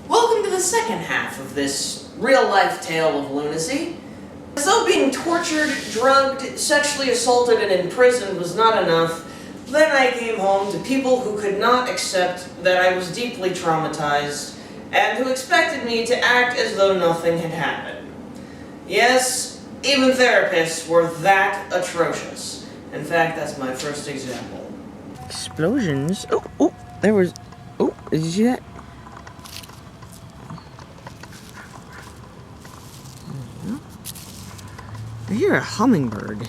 Welcome to the second half of this real-life tale of lunacy. As though being tortured, drugged, sexually assaulted, and imprisoned was not enough, then I came home to people who could not accept that I was deeply traumatized, and who expected me to act as though nothing had happened. Yes, even therapists were that atrocious. In fact, that's my first example. Explosions? Oh, there was... Oh, did you see that? I hear a hummingbird.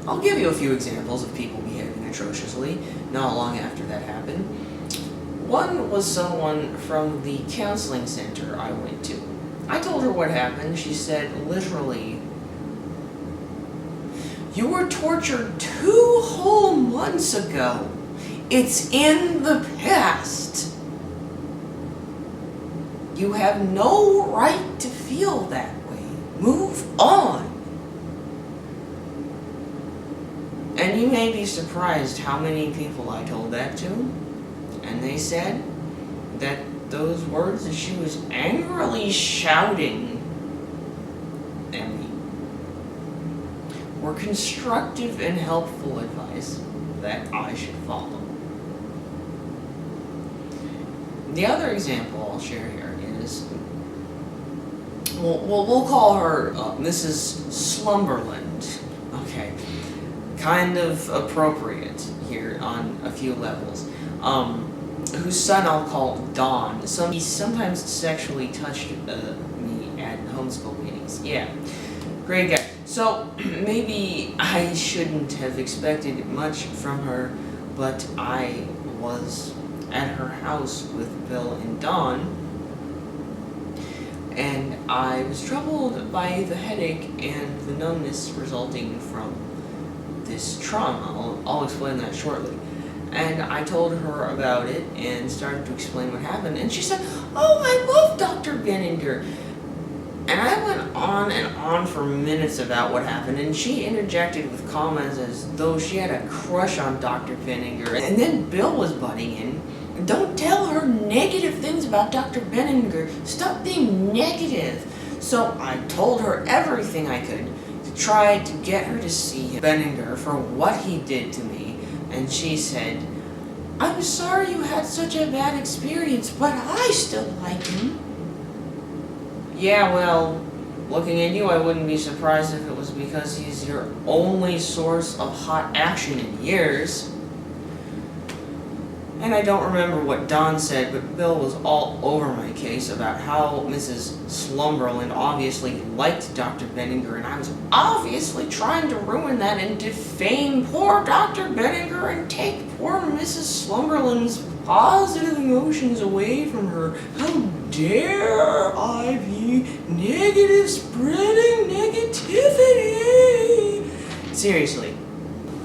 I'll give you a few examples of people behaving atrociously not long after that happened. One was someone from the counseling center I went to. I told her what happened. She said, literally, "You were tortured 2 whole months ago. It's in the past. You have no right to feel that way. Move on." And you may be surprised how many people I told that to. And they said that those words that she was angrily shouting at me were constructive and helpful advice that I should follow. The other example I'll share here is, we'll call her Mrs. Slumberland. Okay, kind of appropriate here on a few levels. Whose son I'll call Don. He sometimes sexually touched me at homeschool meetings. Yeah, great guy. So maybe I shouldn't have expected much from her, but I was at her house with Bill and Dawn, and I was troubled by the headache and the numbness resulting from this trauma. I'll explain that shortly. And I told her about it and started to explain what happened, and she said, "Oh, I love Dr. Benninger." And I went on and on for minutes about what happened, and she interjected with comments as though she had a crush on Dr. Benninger. And then Bill was butting in. "Don't tell her negative things about Dr. Benninger. Stop being negative." So I told her everything I could to try to get her to see Benninger for what he did to me. And she said, "I'm sorry you had such a bad experience, but I still like him." Yeah, well, looking at you, I wouldn't be surprised if it was because he's your only source of hot action in years. And I don't remember what Don said, but Bill was all over my case about how Mrs. Slumberland obviously liked Dr. Benninger, and I was obviously trying to ruin that and defame poor Dr. Benninger and take poor Mrs. Slumberland's positive emotions away from her. How dare I be negative, spreading negativity? Seriously.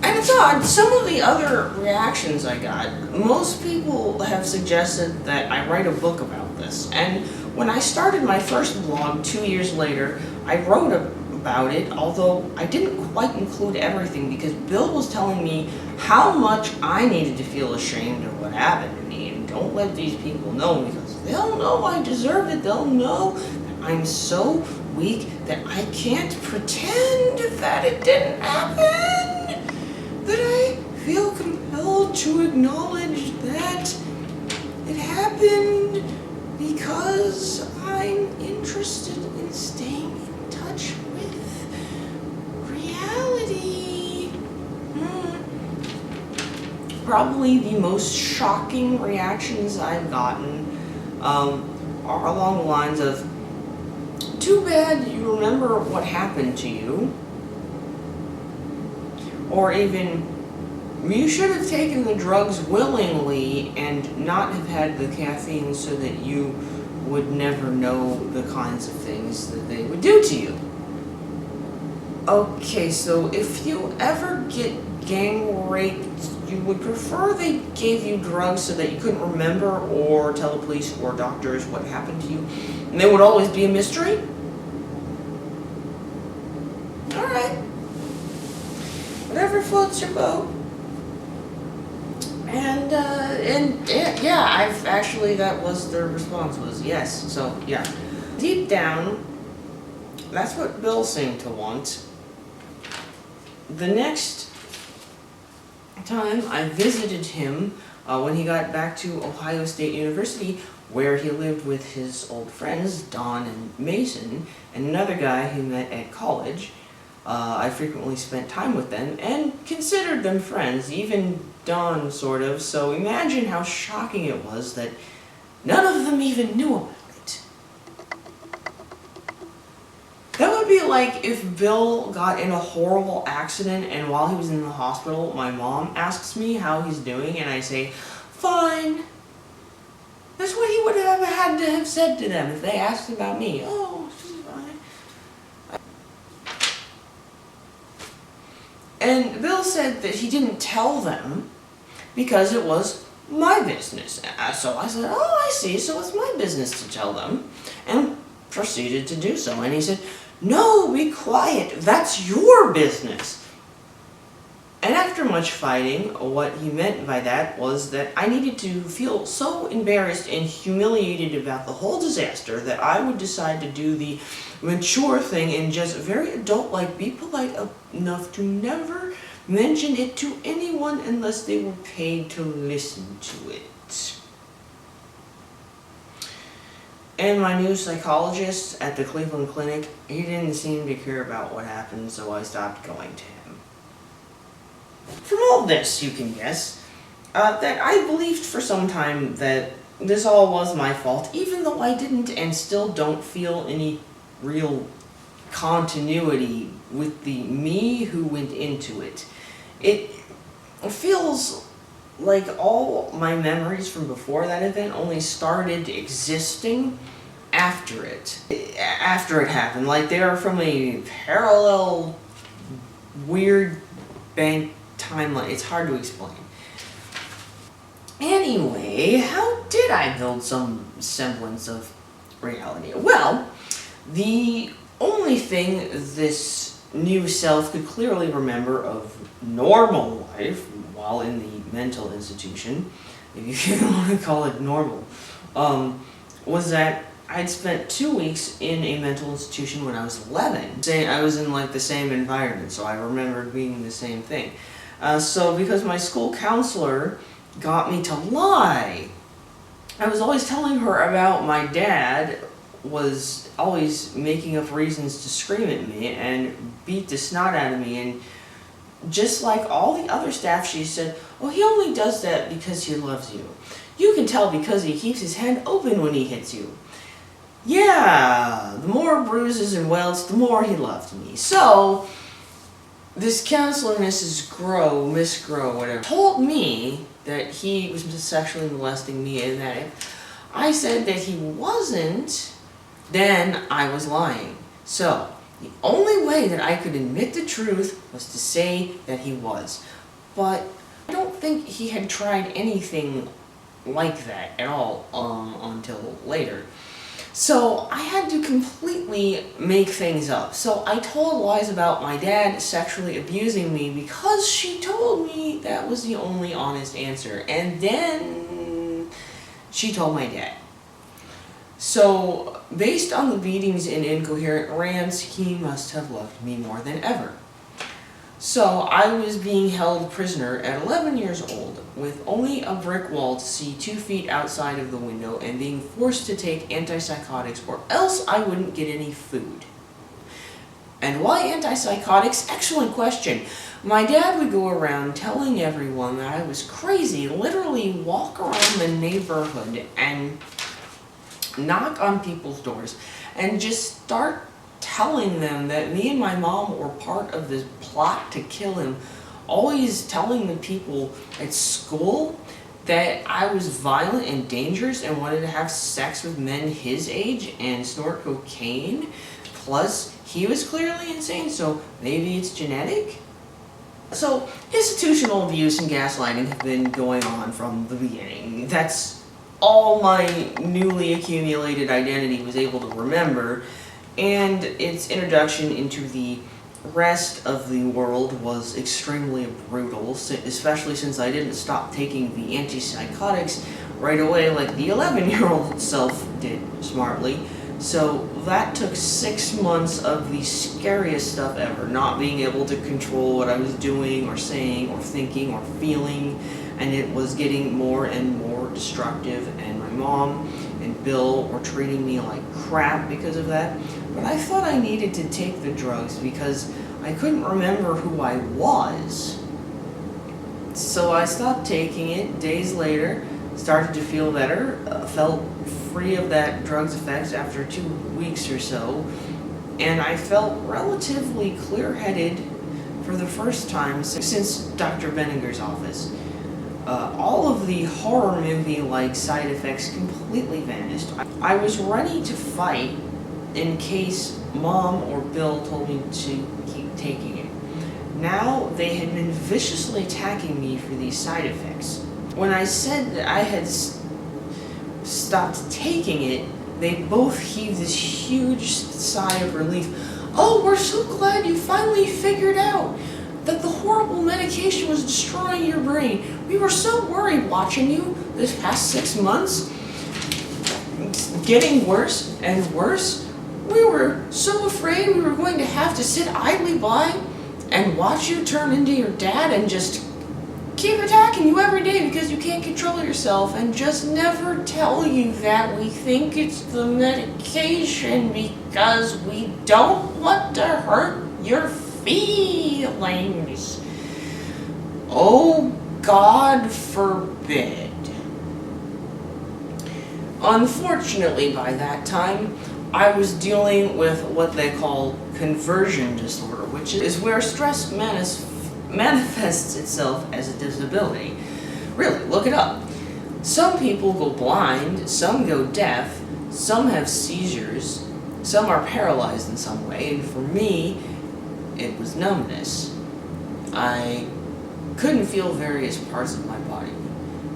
And it's odd, some of the other reactions I got, most people have suggested that I write a book about this. And when I started my first blog 2 years later, I wrote about it, although I didn't quite include everything because Bill was telling me how much I needed to feel ashamed of what happened to me. And don't let these people know, because they'll know I deserved it. They'll know that I'm so weak that I can't pretend that it didn't happen. That I feel compelled to acknowledge that it happened because I'm interested in staying in touch with reality. Probably the most shocking reactions I've gotten are along the lines of, "Too bad you remember what happened to you." Or even, "You should have taken the drugs willingly and not have had the caffeine so that you would never know the kinds of things that they would do to you." Okay, so if you ever get gang raped, you would prefer they gave you drugs so that you couldn't remember or tell the police or doctors what happened to you, and there would always be a mystery? Alright. Whatever floats your boat. And yeah, I've actually, that was the response was yes. So yeah, deep down, that's what Bill seemed to want. The next time I visited him, when he got back to Ohio State University, where he lived with his old friends, Don and Mason, and another guy he met at college. I frequently spent time with them and considered them friends, even Don sort of, so imagine how shocking it was that none of them even knew about it. That would be like if Bill got in a horrible accident and while he was in the hospital, my mom asks me how he's doing and I say, fine. That's what he would have had to have said to them if they asked about me. Oh, she's fine. And Bill said that he didn't tell them because it was my business. So I said, oh, I see, so it's my business to tell them. And proceeded to do so. And he said, no, be quiet, that's your business. And after much fighting, what he meant by that was that I needed to feel so embarrassed and humiliated about the whole disaster that I would decide to do the mature thing and just very adult-like be polite enough to never mention it to anyone unless they were paid to listen to it. And my new psychologist at the Cleveland Clinic, he didn't seem to care about what happened, so I stopped going to him. From all this, you can guess that I believed for some time that this all was my fault, even though I didn't and still don't feel any real continuity with the me who went into it. It feels like all my memories from before that event only started existing after it happened. Like they are from a parallel, weird bank timeline. It's hard to explain. Anyway, how did I build some semblance of reality? Well, the only thing this new self could clearly remember of normal life while in the mental institution, if you even want to call it normal, was that I'd spent 2 weeks in a mental institution when I was 11. I was in like the same environment, so I remembered being the same thing. So because my school counselor got me to lie, I was always telling her about my dad was always making up reasons to scream at me and beat the snot out of me, and just like all the other staff, she said, oh, he only does that because he loves you. You can tell because he keeps his hand open when he hits you. Yeah, the more bruises and welts, the more he loved me. So, this counselor, Miss Grow, whatever, told me that he was sexually molesting me and that if I said that he wasn't, then I was lying. So, the only way that I could admit the truth was to say that he was. But I don't think he had tried anything like that at all until later. So I had to completely make things up. So I told lies about my dad sexually abusing me because she told me that was the only honest answer. And then she told my dad. So based on the beatings and incoherent rants, he must have loved me more than ever. So I was being held prisoner at 11 years old with only a brick wall to see 2 feet outside of the window and being forced to take antipsychotics or else I wouldn't get any food. And why antipsychotics? Excellent question. My dad would go around telling everyone that I was crazy, literally walk around the neighborhood and knock on people's doors and just start telling them that me and my mom were part of this plot to kill him, always telling the people at school that I was violent and dangerous and wanted to have sex with men his age and snort cocaine. Plus, he was clearly insane, so maybe it's genetic? So, institutional abuse and gaslighting have been going on from the beginning. That's all my newly accumulated identity was able to remember, and its introduction into the rest of the world was extremely brutal, especially since I didn't stop taking the antipsychotics right away like the 11-year-old self did smartly. So that took 6 months of the scariest stuff ever, not being able to control what I was doing or saying or thinking or feeling, and it was getting more and more destructive, and my mom and Bill were treating me like crap because of that. But I thought I needed to take the drugs because I couldn't remember who I was. So I stopped taking it. Days later, started to feel better, felt free of that drug's effects after 2 weeks or so, and I felt relatively clear-headed for the first time since Dr. Benninger's office. All of the horror movie-like side effects completely vanished. I was ready to fight in case Mom or Bill told me to keep taking it. Now they had been viciously attacking me for these side effects. When I said that I had stopped taking it, they both heaved this huge sigh of relief. "Oh, we're so glad you finally figured out that the horrible medication was destroying your brain. We were so worried watching you this past 6 months. It's getting worse and worse. We were so afraid we were going to have to sit idly by and watch you turn into your dad and just keep attacking you every day because you can't control yourself, and just never tell you that we think it's the medication because we don't want to hurt your feelings. Oh, God forbid." Unfortunately, by that time, I was dealing with what they call conversion disorder, which is where stress manifests itself as a disability. Really, look it up. Some people go blind, some go deaf, some have seizures, some are paralyzed in some way, and for me, it was numbness. I couldn't feel various parts of my body.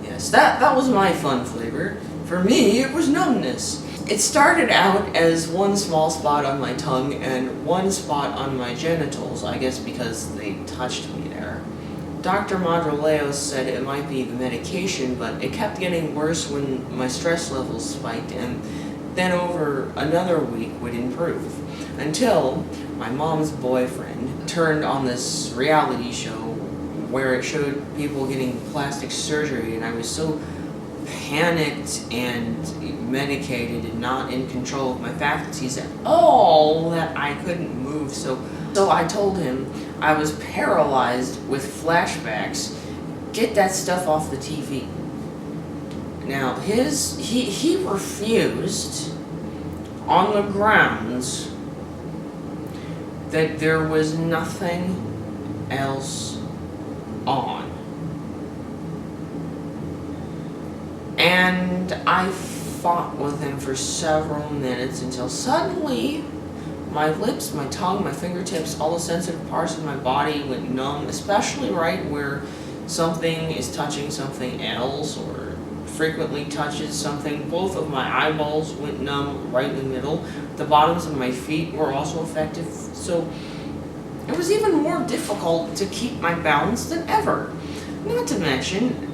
Yes, that was my fun flavor. For me, it was numbness. It started out as one small spot on my tongue and one spot on my genitals, I guess because they touched me there. Dr. Madroleos said it might be the medication, but it kept getting worse when my stress levels spiked, and then over another week would improve. Until my mom's boyfriend turned on this reality show where it showed people getting plastic surgery, and I was so panicked and medicated and not in control of my faculties at all that I couldn't move. So I told him I was paralyzed with flashbacks. Get that stuff off the TV. Now he refused on the grounds that there was nothing else on. And I fought with him for several minutes until suddenly my lips, my tongue, my fingertips, all the sensitive parts of my body went numb, especially right where something is touching something else or frequently touches something. Both of my eyeballs went numb right in the middle. The bottoms of my feet were also affected, so it was even more difficult to keep my balance than ever. Not to mention,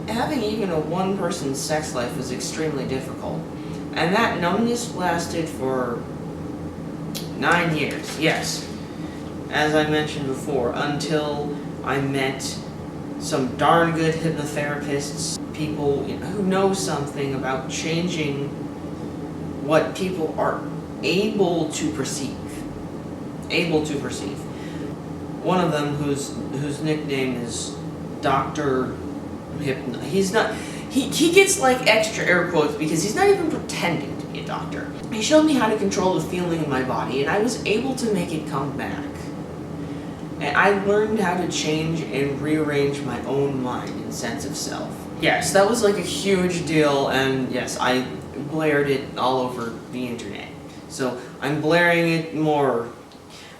having even a one-person sex life was extremely difficult. And that numbness lasted for 9 years, yes. As I mentioned before, until I met some darn good hypnotherapists, people who know something about changing what people are able to perceive. One of them, whose nickname is Dr. Hypno. He gets like extra air quotes because he's not even pretending to be a doctor. He showed me how to control the feeling in my body, and I was able to make it come back. And I learned how to change and rearrange my own mind and sense of self. Yes, that was like a huge deal, and yes, I blared it all over the internet. So I'm blaring it more.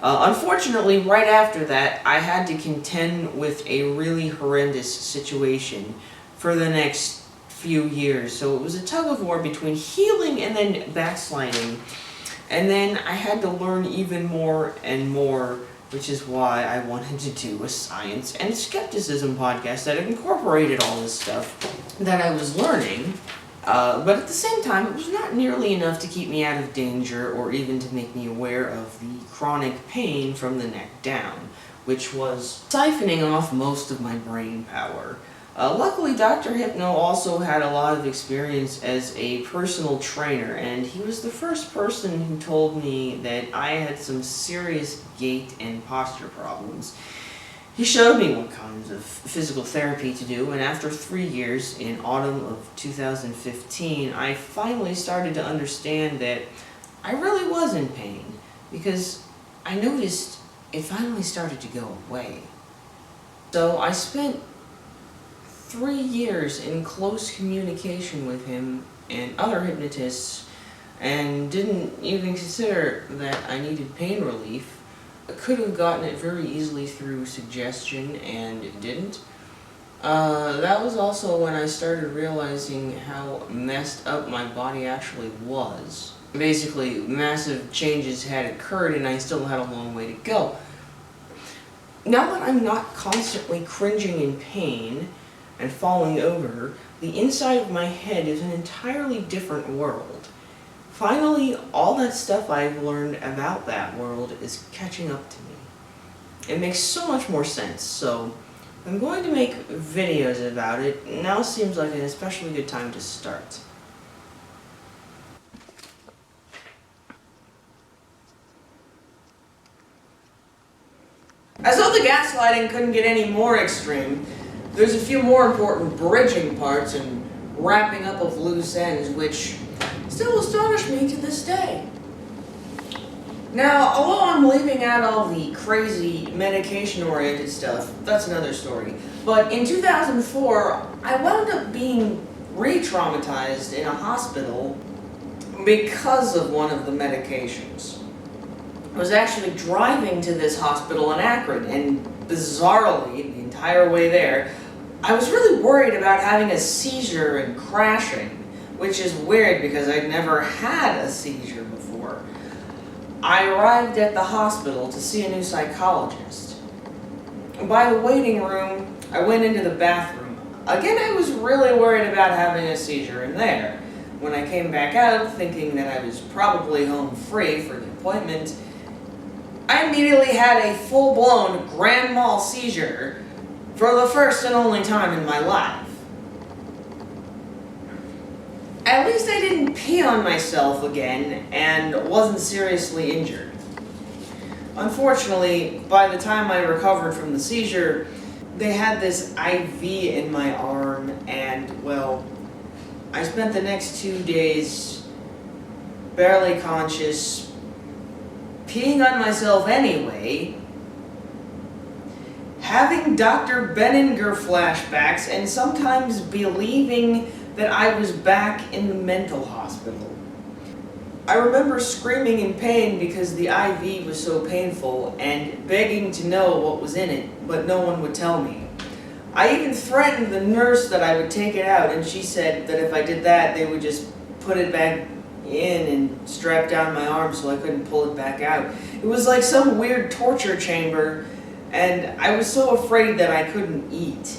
Unfortunately, right after that, I had to contend with a really horrendous situation for the next few years. So it was a tug of war between healing and then backsliding. And then I had to learn even more and more which is why I wanted to do a science and skepticism podcast that incorporated all this stuff that I was learning, but at the same time, it was not nearly enough to keep me out of danger or even to make me aware of the chronic pain from the neck down, which was siphoning off most of my brain power. Luckily, Dr. Hypno also had a lot of experience as a personal trainer, and he was the first person who told me that I had some serious gait and posture problems. He showed me what kinds of physical therapy to do, and after 3 years, in autumn of 2015, I finally started to understand that I really was in pain, because I noticed it finally started to go away. So I spent 3 years in close communication with him and other hypnotists, and didn't even consider that I needed pain relief. I could have gotten it very easily through suggestion, and it didn't. That was also when I started realizing how messed up my body actually was. Basically, massive changes had occurred and I still had a long way to go. Now that I'm not constantly cringing in pain and falling over, the inside of my head is an entirely different world. Finally, all that stuff I've learned about that world is catching up to me. It makes so much more sense, so I'm going to make videos about it. Now seems like an especially good time to start. As though the gaslighting couldn't get any more extreme, there's a few more important bridging parts and wrapping up of loose ends which still astonish me to this day. Now, although I'm leaving out all the crazy medication-oriented stuff, that's another story, but in 2004, I wound up being re-traumatized in a hospital because of one of the medications. I was actually driving to this hospital in Akron, and bizarrely, the entire way there, I was really worried about having a seizure and crashing, which is weird because I'd never had a seizure before. I arrived at the hospital to see a new psychologist. By the waiting room, I went into the bathroom. Again, I was really worried about having a seizure in there. When I came back out, thinking that I was probably home free for the appointment, I immediately had a full-blown grand mal seizure for the first and only time in my life. At least I didn't pee on myself again and wasn't seriously injured. Unfortunately, by the time I recovered from the seizure, they had this IV in my arm, and, well, I spent the next 2 days barely conscious, peeing on myself anyway, having Dr. Benninger flashbacks, and sometimes believing that I was back in the mental hospital. I remember screaming in pain because the IV was so painful and begging to know what was in it, but no one would tell me. I even threatened the nurse that I would take it out, and she said that if I did that, they would just put it back in and strap down my arm so I couldn't pull it back out. It was like some weird torture chamber, and I was so afraid that I couldn't eat.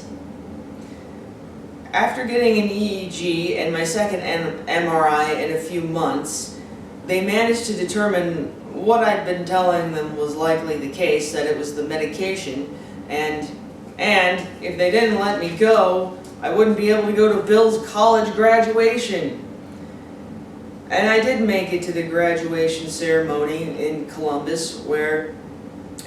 After getting an EEG and my second MRI in a few months, they managed to determine what I'd been telling them was likely the case, that it was the medication, and if they didn't let me go, I wouldn't be able to go to Bill's college graduation. And I did make it to the graduation ceremony in Columbus, where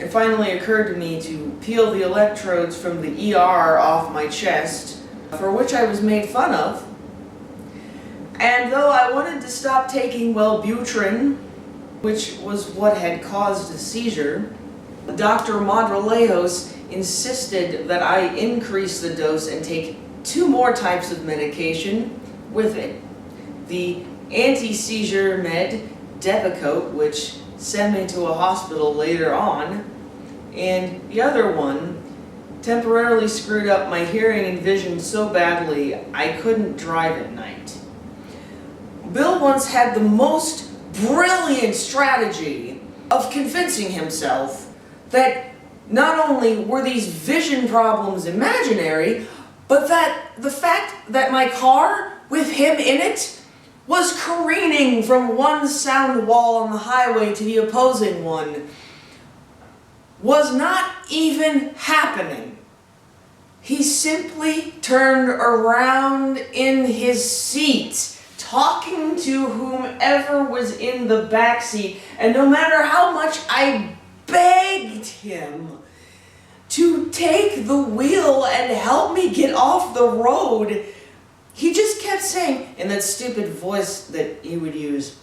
it finally occurred to me to peel the electrodes from the ER off my chest, for which I was made fun of. And though I wanted to stop taking Wellbutrin, which was what had caused the seizure, Dr. Madrolejos insisted that I increase the dose and take 2 more types of medication with it. The anti-seizure med, Depakote, which sent me to a hospital later on, and the other one temporarily screwed up my hearing and vision so badly I couldn't drive at night. Bill once had the most brilliant strategy of convincing himself that not only were these vision problems imaginary, but that the fact that my car, with him in it, was careening from one sound wall on the highway to the opposing one, was not even happening. He simply turned around in his seat, talking to whomever was in the back seat, and no matter how much I begged him to take the wheel and help me get off the road, he just kept saying, in that stupid voice that he would use,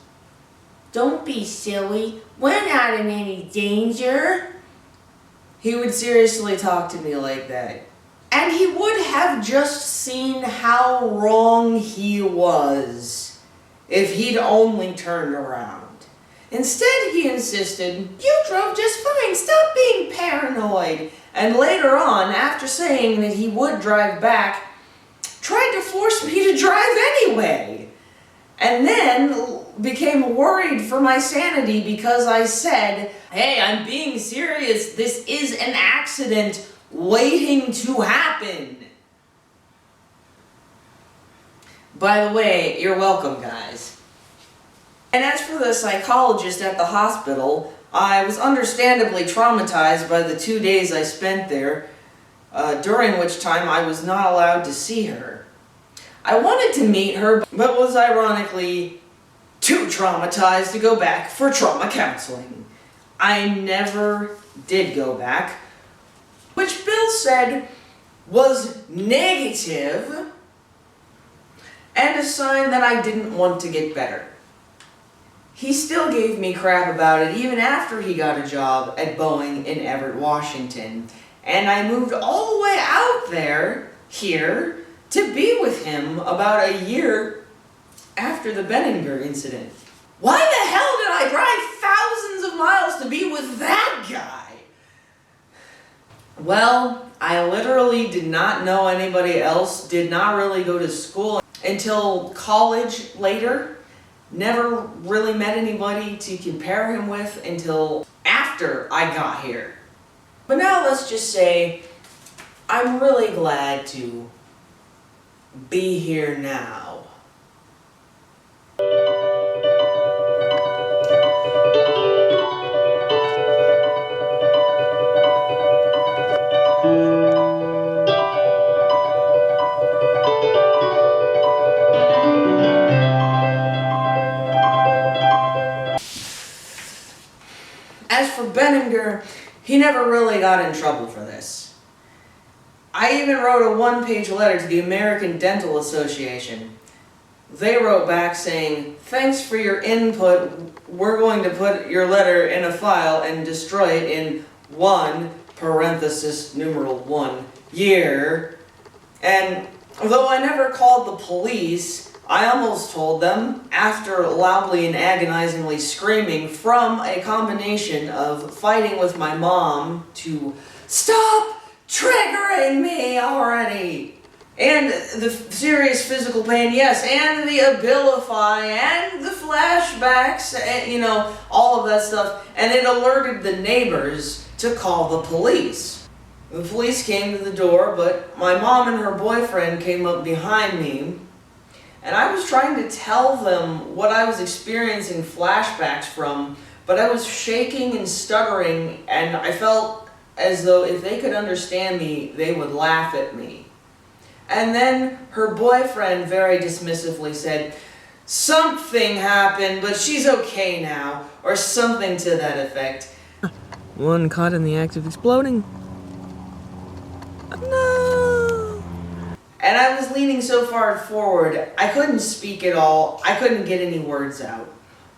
"Don't be silly, we're not in any danger." He would seriously talk to me like that. And he would have just seen how wrong he was if he'd only turned around. Instead, he insisted, "You drove just fine, stop being paranoid." And later on, after saying that he would drive back, tried to force me to drive anyway. And then became worried for my sanity because I said, "Hey, I'm being serious. This is an accident waiting to happen." By the way, you're welcome, guys. And as for the psychologist at the hospital, I was understandably traumatized by the 2 days I spent there, during which time I was not allowed to see her. I wanted to meet her, but was ironically too traumatized to go back for trauma counseling. I never did go back, which Bill said was negative and a sign that I didn't want to get better. He still gave me crap about it even after he got a job at Boeing in Everett, Washington, and I moved all the way out there, here, to be with him about a year after the Benninger incident. Why the hell did I drive thousands of miles to be with that guy? Well, I literally did not know anybody else, did not really go to school until college later. Never really met anybody to compare him with until after I got here. But now let's just say I'm really glad to be here now. As for Benninger, he never really got in trouble for this. I even wrote a one-page letter to the American Dental Association. They wrote back saying, "Thanks for your input. We're going to put your letter in a file and destroy it in 1 year. And although I never called the police, I almost told them, after loudly and agonizingly screaming from a combination of fighting with my mom to stop triggering me already, and the serious physical pain, yes, and the Abilify, and the flashbacks, and, you know, all of that stuff, and it alerted the neighbors to call the police. The police came to the door, but my mom and her boyfriend came up behind me, and I was trying to tell them what I was experiencing flashbacks from, but I was shaking and stuttering, and I felt as though if they could understand me, they would laugh at me. And then her boyfriend very dismissively said, "Something happened, but she's okay now," or something to that effect. One caught in the act of exploding. No! And I was leaning so far forward, I couldn't speak at all. I couldn't get any words out.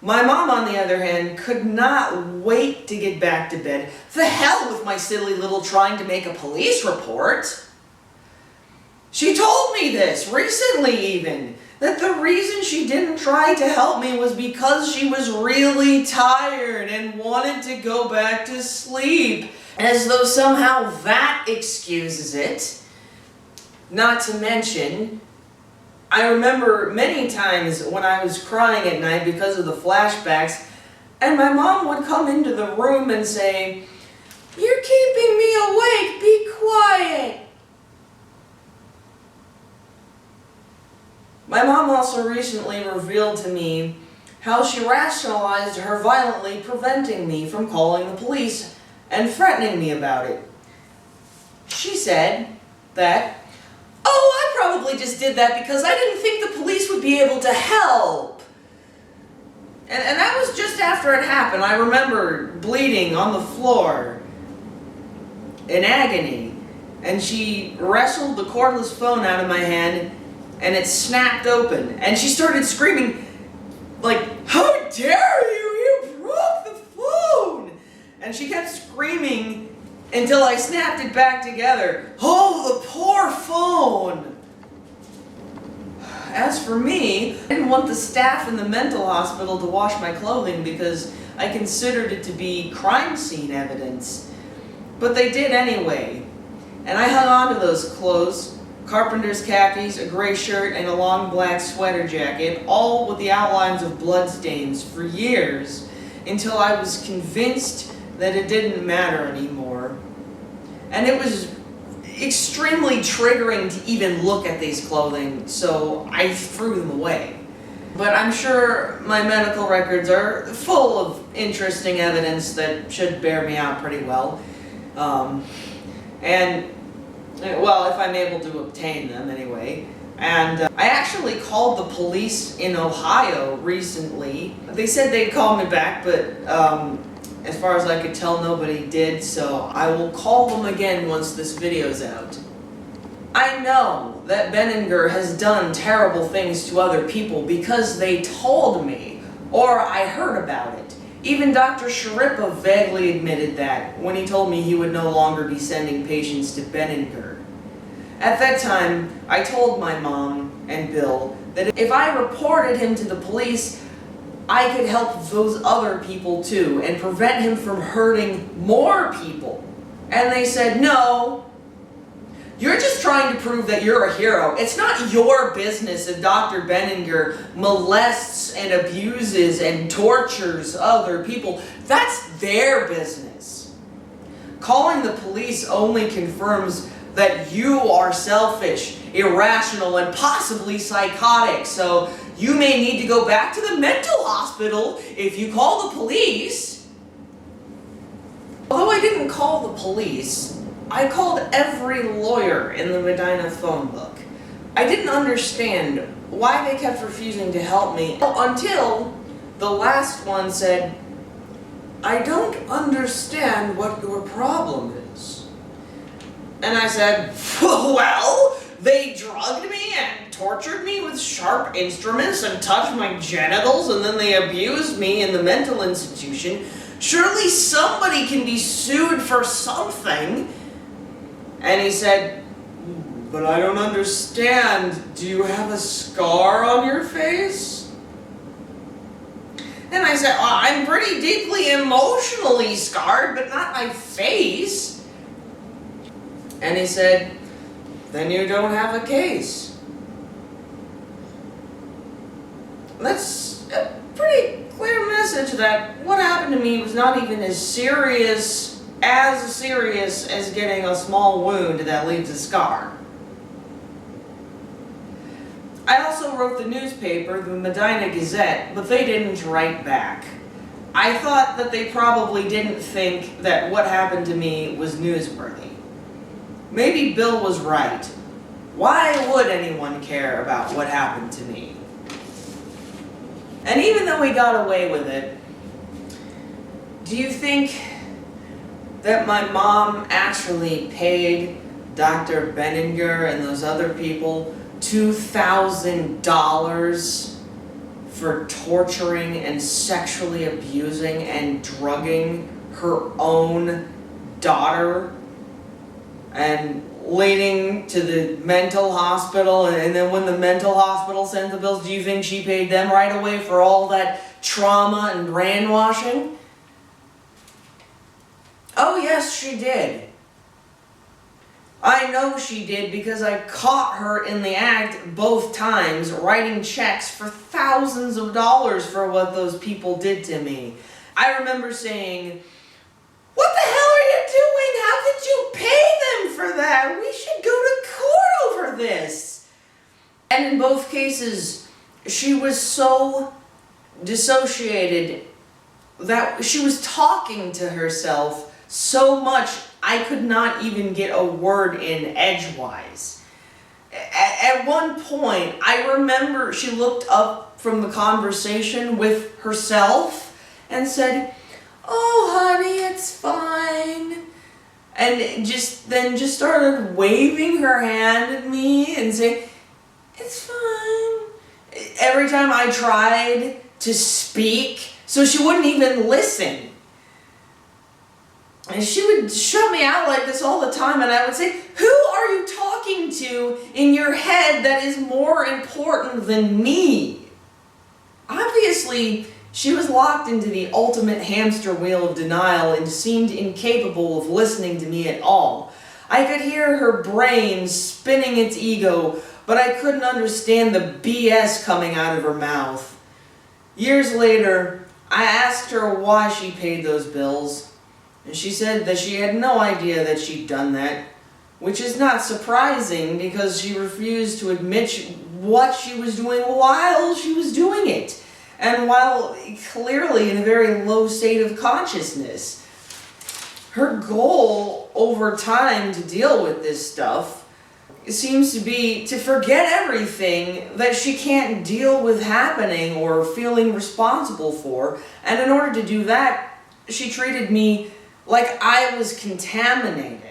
My mom, on the other hand, could not wait to get back to bed. The hell with my silly little trying to make a police report. She told me this recently even, that the reason she didn't try to help me was because she was really tired and wanted to go back to sleep. As though somehow that excuses it. Not to mention, I remember many times when I was crying at night because of the flashbacks, and my mom would come into the room and say, You're keeping me awake. Be quiet. My mom also recently revealed to me how she rationalized her violently preventing me from calling the police and threatening me about it. She said that, "Oh, I probably just did that because I didn't think the police would be able to help." And that was just after it happened. I remember bleeding on the floor in agony, and she wrestled the cordless phone out of my hand and it snapped open, and she started screaming like, "How dare you! You broke the phone!" And she kept screaming until I snapped it back together. Oh, the poor phone! As for me, I didn't want the staff in the mental hospital to wash my clothing because I considered it to be crime scene evidence. But they did anyway. And I hung on to those clothes, carpenter's khakis, a gray shirt, and a long black sweater jacket, all with the outlines of bloodstains, for years, until I was convinced that it didn't matter anymore. And it was extremely triggering to even look at these clothing, so I threw them away. But I'm sure my medical records are full of interesting evidence that should bear me out pretty well. Well, if I'm able to obtain them anyway. And I actually called the police in Ohio recently. They said they'd call me back, but as far as I could tell, nobody did, so I will call them again once this video's out. I know that Benninger has done terrible things to other people because they told me, or I heard about it. Even Dr. Sharippa vaguely admitted that when he told me he would no longer be sending patients to Benninger. At that time, I told my mom and Bill that if I reported him to the police, I could help those other people too and prevent him from hurting more people. And they said, "No, you're just trying to prove that you're a hero. It's not your business if Dr. Benninger molests and abuses and tortures other people. That's their business. Calling the police only confirms that you are selfish, irrational, and possibly psychotic, so you may need to go back to the mental hospital if you call the police." Although I didn't call the police, I called every lawyer in the Medina phone book. I didn't understand why they kept refusing to help me until the last one said, "I don't understand what your problem is." And I said, "Well, they drugged me and tortured me with sharp instruments and touched my genitals, and then they abused me in the mental institution. Surely somebody can be sued for something." And he said, "But I don't understand. Do you have a scar on your face?" And I said, "I'm pretty deeply emotionally scarred, but not my face." And he said, "Then you don't have a case." That's a pretty clear message that what happened to me was not even as serious as getting a small wound that leaves a scar. I also wrote the newspaper, the Medina Gazette, but they didn't write back. I thought that they probably didn't think that what happened to me was newsworthy. Maybe Bill was right. Why would anyone care about what happened to me? And even though we got away with it, do you think that my mom actually paid Dr. Benninger and those other people $2,000 for torturing and sexually abusing and drugging her own daughter and leading to the mental hospital? And then when the mental hospital sends the bills, do you think she paid them right away for all that trauma and brainwashing? Oh yes, she did. I know she did because I caught her in the act both times, writing checks for thousands of dollars for what those people did to me. I remember saying, "What the hell are you pay them for that. We should go to court over this. And in both cases, she was so dissociated that she was talking to herself so much I could not even get a word in edgewise. At one point, I remember she looked up from the conversation with herself and said, "Oh, honey, it's fine." And then just started waving her hand at me and saying, "It's fine." Every time I tried to speak, so she wouldn't even listen. And she would shut me out like this all the time, and I would say, "Who are you talking to in your head that is more important than me?" Obviously, she was locked into the ultimate hamster wheel of denial and seemed incapable of listening to me at all. I could hear her brain spinning its ego, but I couldn't understand the BS coming out of her mouth. Years later, I asked her why she paid those bills, and she said that she had no idea that she'd done that, which is not surprising because she refused to admit what she was doing while she was doing it, and while clearly in a very low state of consciousness. Her goal over time to deal with this stuff seems to be to forget everything that she can't deal with happening or feeling responsible for, and in order to do that, she treated me like I was contaminated.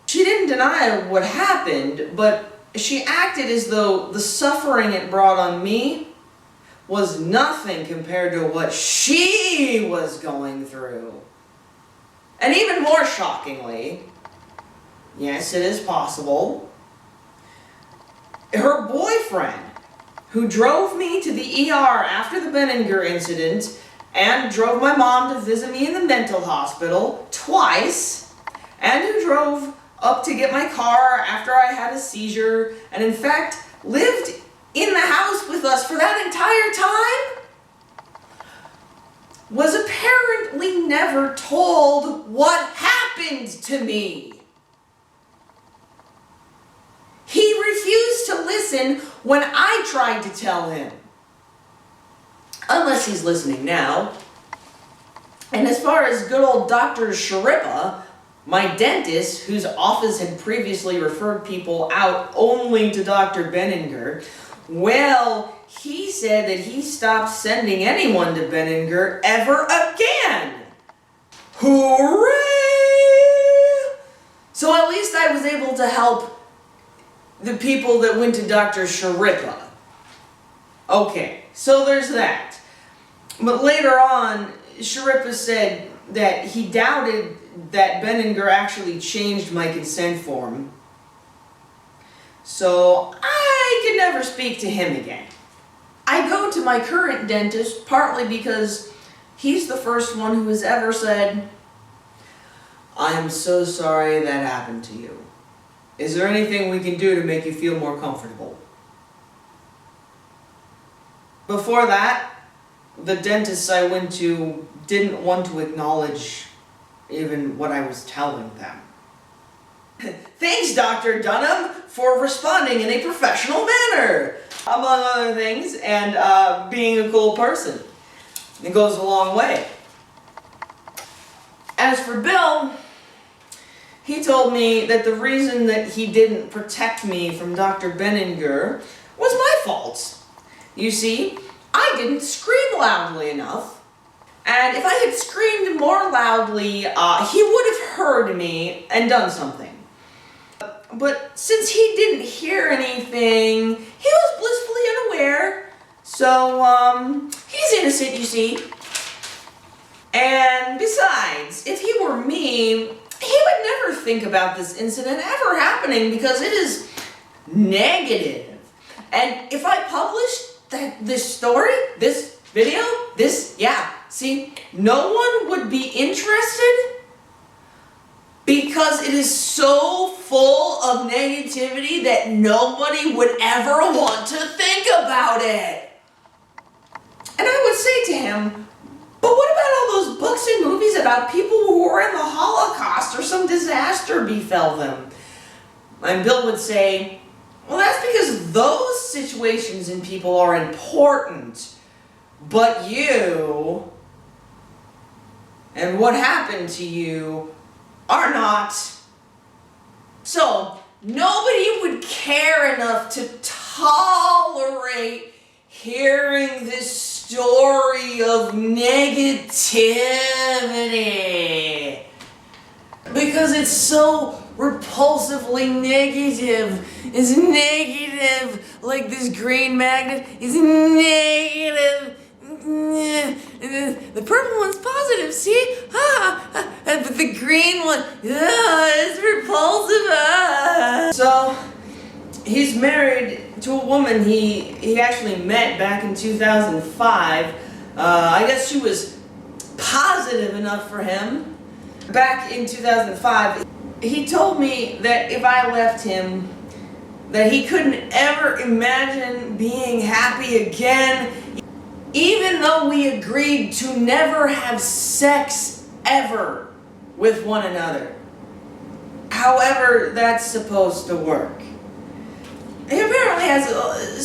She didn't deny what happened, but she acted as though the suffering it brought on me was nothing compared to what she was going through. And even more shockingly, yes, it is possible, her boyfriend, who drove me to the ER after the Benninger incident and drove my mom to visit me in the mental hospital twice, and who drove up to get my car after I had a seizure, and in fact lived in the house with us for that entire time, was apparently never told what happened to me. He refused to listen when I tried to tell him. Unless he's listening now. And as far as good old Dr. Sharippa, my dentist, whose office had previously referred people out only to Dr. Benninger, well, he said that he stopped sending anyone to Benninger ever again. Hooray! So at least I was able to help the people that went to Dr. Sharippa. Okay, so there's that. But later on, Sharippa said that he doubted that Benninger actually changed my consent form. So I could never speak to him again. I go to my current dentist partly because he's the first one who has ever said, "I am so sorry that happened to you. Is there anything we can do to make you feel more comfortable?" Before that, the dentists I went to didn't want to acknowledge even what I was telling them. Thanks, Dr. Dunham, for responding in a professional manner, among other things, and being a cool person. It goes a long way. As for Bill, he told me that the reason that he didn't protect me from Dr. Benninger was my fault. You see, I didn't scream loudly enough. And if I had screamed more loudly, he would have heard me and done something. But since he didn't hear anything, he was blissfully unaware. So, he's innocent, you see. And besides, if he were me, he would never think about this incident ever happening because it is negative. And if I published this story, this video, see, no one would be interested because it is so full of negativity that nobody would ever want to think about it. And I would say to him, But what about all those books and movies about people who were in the Holocaust or some disaster befell them? And Bill would say, well, that's because those situations and people are important. But you, and what happened to you, are not. So, nobody would care enough to tolerate hearing this story of negativity. Because it's so repulsively negative. It's negative, like this green magnet is negative. The purple one's positive, see? But the green one, is repulsive. So, he's married to a woman he actually met back in 2005. I guess she was positive enough for him. Back in 2005, he told me that if I left him, that he couldn't ever imagine being happy again, even though we agreed to never have sex ever with one another. However that's supposed to work. He apparently has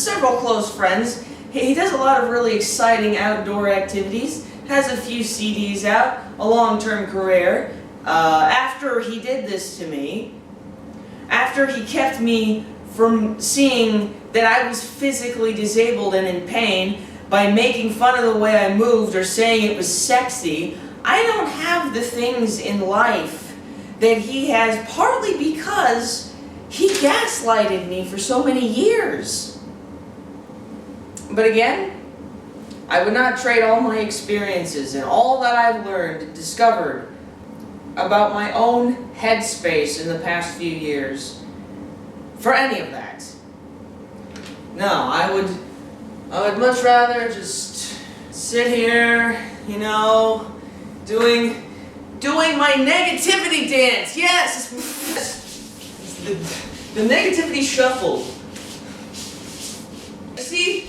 several close friends. He does a lot of really exciting outdoor activities, has a few CDs out, a long-term career. After he did this to me, after he kept me from seeing that I was physically disabled and in pain by making fun of the way I moved or saying it was sexy, I don't have the things in life that he has, partly because he gaslighted me for so many years. But again, I would not trade all my experiences and all that I've learned, discovered about my own headspace in the past few years for any of that. No, I would much rather just sit here, you know, doing my negativity dance. Yes, the negativity shuffle. You see,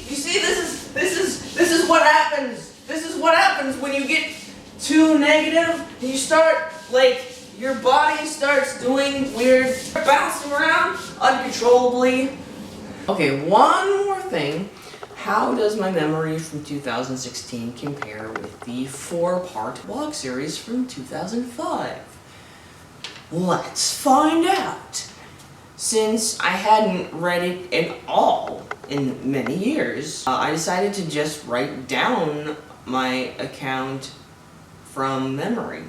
this is what happens. This is what happens when you get too negative and you start, like, your body starts doing weird, bouncing around uncontrollably. Okay, one more thing. How does my memory from 2016 compare with the 4-part blog series from 2005? Let's find out. Since I hadn't read it at all in many years, I decided to just write down my account from memory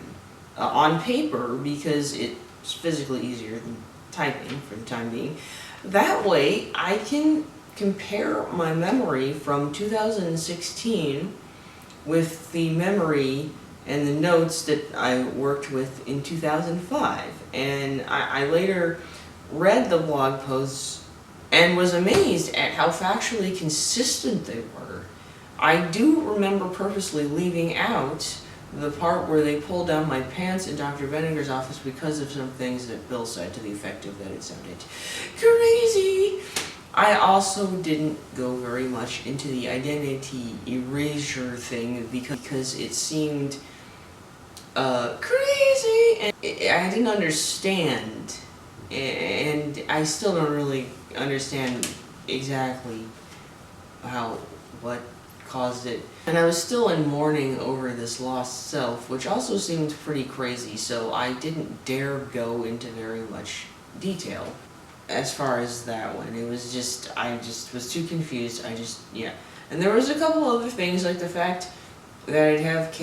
on paper because it's physically easier than typing for the time being. That way I can compare my memory from 2016 with the memory and the notes that I worked with in 2005. And I later read the blog posts and was amazed at how factually consistent they were. I do remember purposely leaving out the part where they pulled down my pants in Dr. Veninger's office because of some things that Bill said to the effect of that it sounded crazy. I also didn't go very much into the identity erasure thing because it seemed crazy and I didn't understand. And I still don't really understand exactly what caused it. And I was still in mourning over this lost self, which also seemed pretty crazy, so I didn't dare go into very much detail as far as that one. It was just, I just was too confused. Yeah. And there was a couple other things, like the fact that I'd had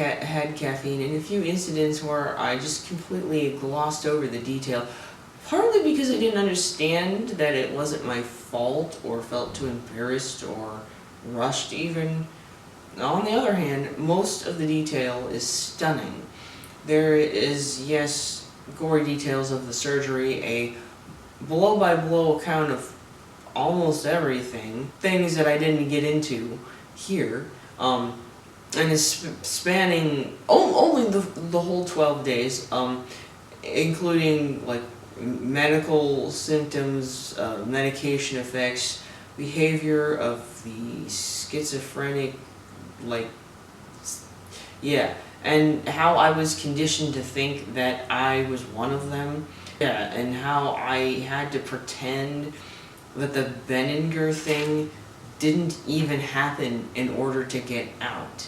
caffeine and a few incidents where I just completely glossed over the detail. Partly because I didn't understand that it wasn't my fault or felt too embarrassed or rushed even. On the other hand, most of the detail is stunning. There is, yes, gory details of the surgery, a blow-by-blow account of almost everything, things that I didn't get into here, and it's spanning only the whole 12 days, including, like, medical symptoms, medication effects, behavior of the schizophrenic, like, Yeah, and how I was conditioned to think that I was one of them. Yeah, and how I had to pretend that the Benninger thing didn't even happen in order to get out.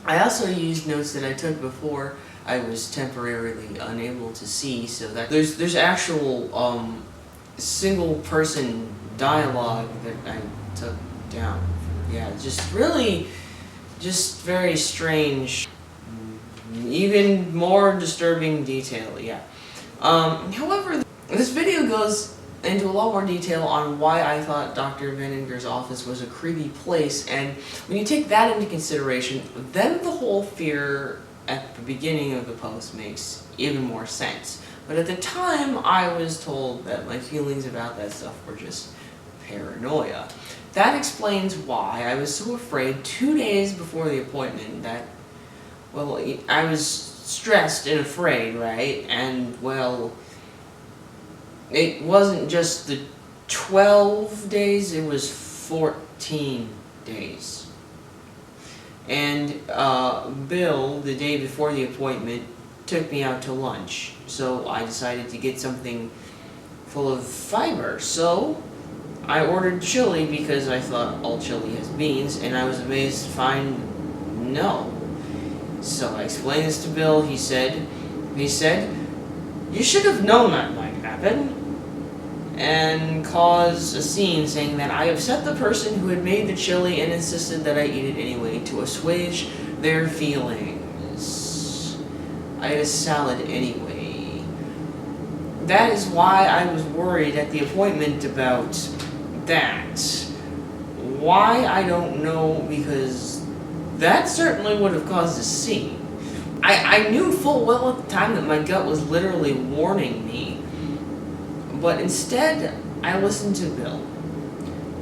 I also used notes that I took before I was temporarily unable to see, so that there's actual single person dialogue that I took down. Yeah, just really, just very strange, even more disturbing detail, yeah. However, this video goes into a lot more detail on why I thought Dr. Benninger's office was a creepy place, and when you take that into consideration, then the whole fear at the beginning of the post makes even more sense. But at the time, I was told that my feelings about that stuff were just paranoia. That explains why I was so afraid 2 days before the appointment that, well, I was stressed and afraid, right? And, well, it wasn't just the 12 days, it was 14 days. And Bill, the day before the appointment, took me out to lunch. So I decided to get something full of fiber. So I ordered chili because I thought all chili has beans, and I was amazed to find no. So I explained this to Bill. He said, "You should have known that might happen," and caused a scene saying that I upset the person who had made the chili and insisted that I eat it anyway to assuage their feelings. I ate a salad anyway. That is why I was worried at the appointment about that. Why, I don't know, because that certainly would have caused a scene. I knew full well at the time that my gut was literally warning me, but instead I listened to Bill,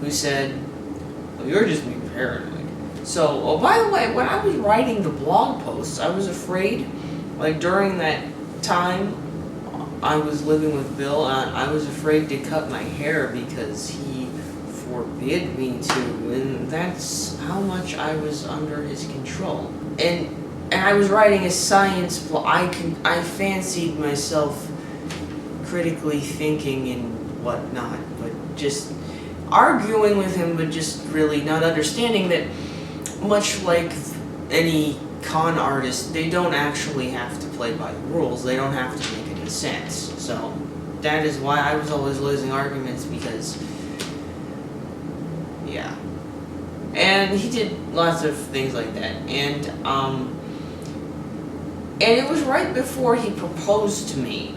who said, "Well, you're just being paranoid." So, oh, by the way, when I was writing the blog posts, I was afraid, like during that time I was living with Bill, I was afraid to cut my hair because he forbid me to, and that's how much I was under his control. And I was writing a science blog. I fancied myself critically thinking and whatnot, but just arguing with him, but just really not understanding that, much like any con artist, they don't actually have to play by the rules. They don't have to make any sense. So that is why I was always losing arguments, because yeah. And he did lots of things like that. And it was right before he proposed to me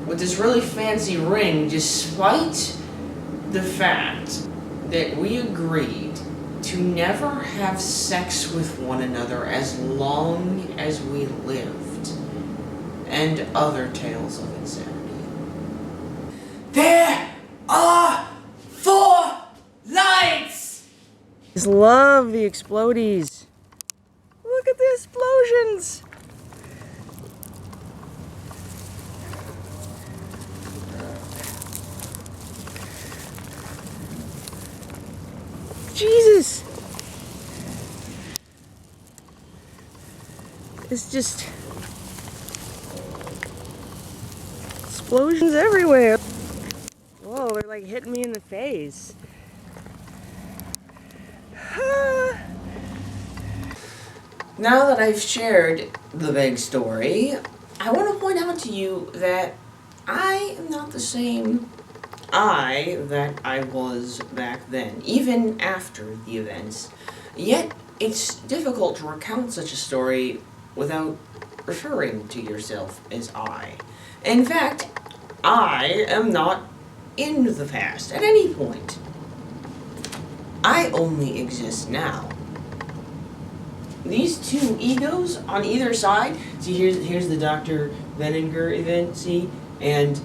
with this really fancy ring, despite the fact that we agreed to never have sex with one another as long as we lived, and other tales of insanity. There are 4 lights! I just love the explodies. Look at the explosions. Jesus. It's just explosions everywhere. Whoa, they're like hitting me in the face. Now that I've shared the big story, I want to point out to you that I am not the same I that I was back then, even after the events. Yet, it's difficult to recount such a story without referring to yourself as I. In fact, I am not in the past at any point. I only exist now. These 2 egos on either side, see, here's the Dr. Benninger event, see, and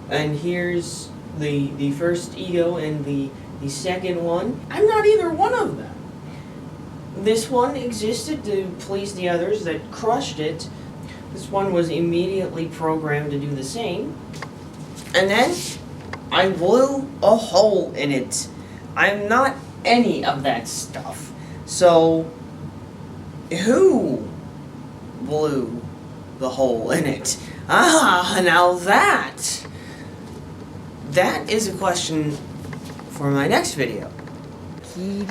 here's the first ego and the second one. I'm not either one of them. This one existed to please the others that crushed it. This one was immediately programmed to do the same. And then I blew a hole in it. I'm not any of that stuff. So Who blew the hole in it? Ah, now that is a question for my next video. Kitty.